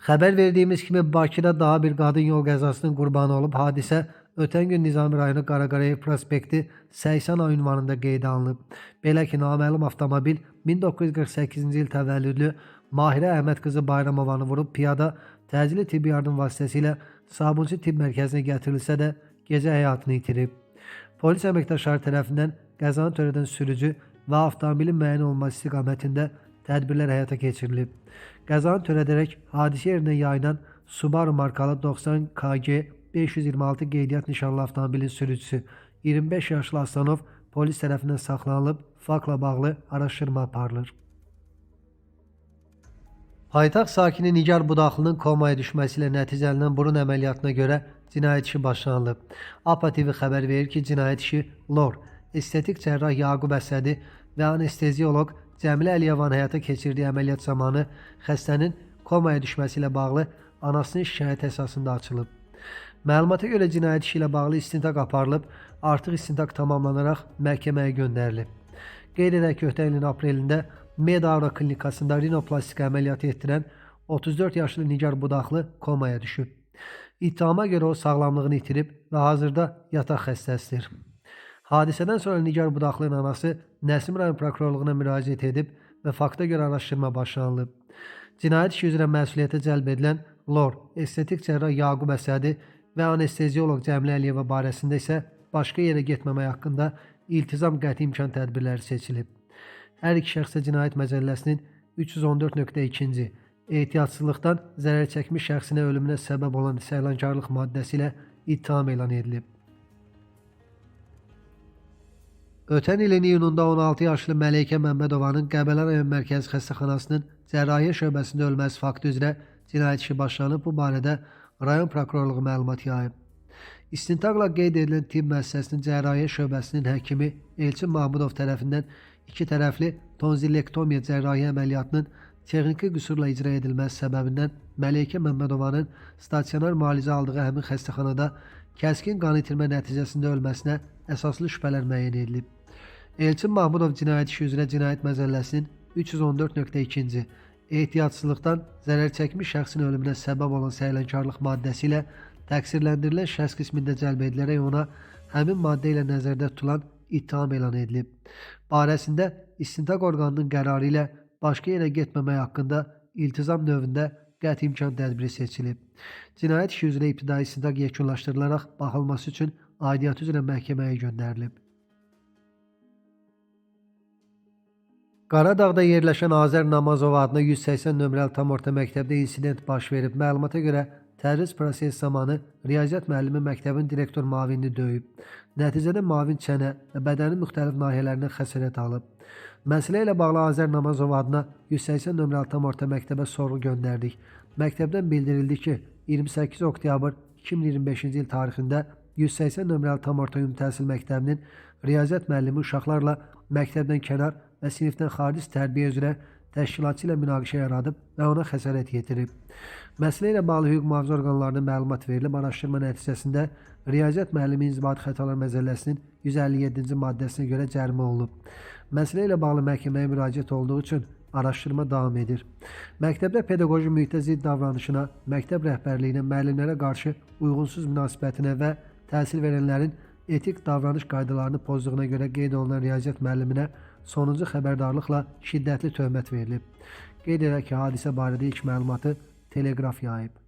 Xəbər verdiyimiz kimi Bakıda daha bir qadın yol qəzasının qurbanı olub. Hadisə ötən gün Nizami rayonu Qaraqarayev prospekti 80A ünvanında qeydə alınıb. Belə ki, naməlum avtomobil 1948-ci il təvəllüdlü Mahirə Əhməd qızı Bayramovanı vurub, piyada təcili tibbi yardım vasitəsilə Sabunçu Tibb Mərkəzinə gətirilsə də gecə həyatını itirib. Polis əməkdaşları tərəfindən qəzanı törədən sürücü və avtomobilin müəyyən olunması istiqamətində tədbirlər həyata keçirilib. Qəzanı törədərək hadisə yerinə yayılan Subaru markalı 90 KG 526 qeydiyyat nişanlı avtomobilin sürücüsü 25 yaşlı Aslanov polis tərəfindən saxlanılıb, faktla bağlı araşdırma aparılır. Paytaxt sakini Nigar Budaqlının komaya düşməsi ilə nəticələnən burun əməliyyatına görə cinayət işi başlanılıb. APA TV xəbər verir ki, cinayət işi LOR, estetik cərrah Yaqub Əsədi və anestezioloq Cəmilə Əliyevanın həyata keçirdiyi əməliyyat zamanı xəstənin komaya düşməsi ilə bağlı anasının şikayət əsasında açılıb. Məlumata görə cinayət işi ilə bağlı istintaq aparılıb, artıq istintaq tamamlanaraq məhkəməyə göndərilib. Qeyd edək ki, ötən ilin aprelində Medavra klinikasında rinoplastik əməliyyatı etdirən 34 yaşlı Nigar Budaqlı komaya düşüb. İttihama görə o sağlamlığını itirib və hazırda yataq xəstəsidir. Hadisədən sonra Nigar Budaqlının anası Nəsim rayon prokurorluğuna müraciət edib və fakta görə araşdırma başlanılıb. Cinayət işi üzrə məsuliyyətə cəlb edilən LOR, estetik cərrah Yaqub Əsədi və anestezioloq Cəmilə Əliyeva barəsində isə başqa yerə getməmək haqqında iltizam qəti imkan tədbirləri seçilib. Hər iki şəxsə Cinayət Məcəlləsinin 314.2-ci ehtiyatsızlıqdan zərər çəkmiş şəxsinə ölümünə səbəb olan səylankarlıq maddəsi ilə ittiham elan edilib. Ötən ilin iyununda 16 yaşlı Məleykə Məmmədovanın Qəbələ rayon mərkəzi xəstəxanasının cərrahiyyə şöbəsində ölməsi faktı üzrə cinayət işi başlanıb. Bu barədə rayon prokurorluğu məlumat yayıb. İstintaqla qeyd edilən tibb müəssisəsinin cərrahiyyə şöbəsinin həkimi Elçin Mahmudov tərəfindən iki tərəfli tonzillektomiya cərrahiyyə əməliyyatının texniki qüsurla icra edilməsi səbəbindən Məleykə Məmmədovanın stasionar müalicə aldığı həmin xəstəxanada kəskin qan itirmə nəticəsində ölməsinə əsaslı şübhələr müəyyən edilib. Elçin Mahmudov cinayət işi üzrə Cinayət Məcəlləsinin 314.2-ci ehtiyatsızlıqdan zərər çəkmiş şəxsin ölümünə səbəb olan səylənkarlıq maddəsi ilə təqsirləndirilən şəxs qismində cəlb edilərək ona həmin maddə ilə nəzərdə tutulan ittiham elan edilib. Barəsində istintaq orqanının qərarı ilə başqa yerə getməmək haqqında iltizam növündə qəti imkan tədbiri seçilib. Cinayət işi üzrə ibtidai istintaq yekunlaşdırılaraq baxılması üçün aidiyyatı üzrə məhkəməyə göndərilib. Qaradağda yerləşən Azər Namazov adına 180 nömrəli tam orta məktəbdə insident baş verib. Məlumata görə tədris prosesi zamanı riyaziyyat müəllimi məktəbin direktor müavinini döyüb. Nəticədə müavin çənə və bədənin müxtəlif nahiyələrindən xəsarət alıb. Məsələ ilə bağlı Azər Namazov adına 180 nömrəli tam orta məktəbə sorğu göndərdik. Məktəbdən bildirildi ki, 28 oktyabr 2025-ci il tarixində 180 nömrəli tam orta ümumi təhsil məktəbinin riyaziyyat müəllimi uşaqlarla məktəbdən kənar və sinifdən xaric tərbiyə üzrə təşkilatçı ilə münaqişə yaradıb və ona xəsarət yetirib. Məsələ ilə bağlı hüquq mühafizə orqanlarına məlumat verilib. Araşdırma nəticəsində riyaziyyat müəllimi İnzibati Xətalar Məcəlləsinin 157-ci maddəsinə görə cərimə olunub. Məsələ ilə bağlı məhkəməyə müraciət olduğu üçün araşdırma davam edir. Məktəbdə pedaqoji mühitə zidd davranışına, məktəb rəhbərliyinə, müəllimlərə qarşı uyğunsuz münasibətinə və təhsil verənlərin etik davranış qaydalarını pozduğuna görə qeyd olunan riyaziyyat müəlliminə sonuncu xəbərdarlıqla şiddətli töhmət verilib. Qeyd edək ki, hadisə barədə ilk məlumatı Teleqraf yayıb.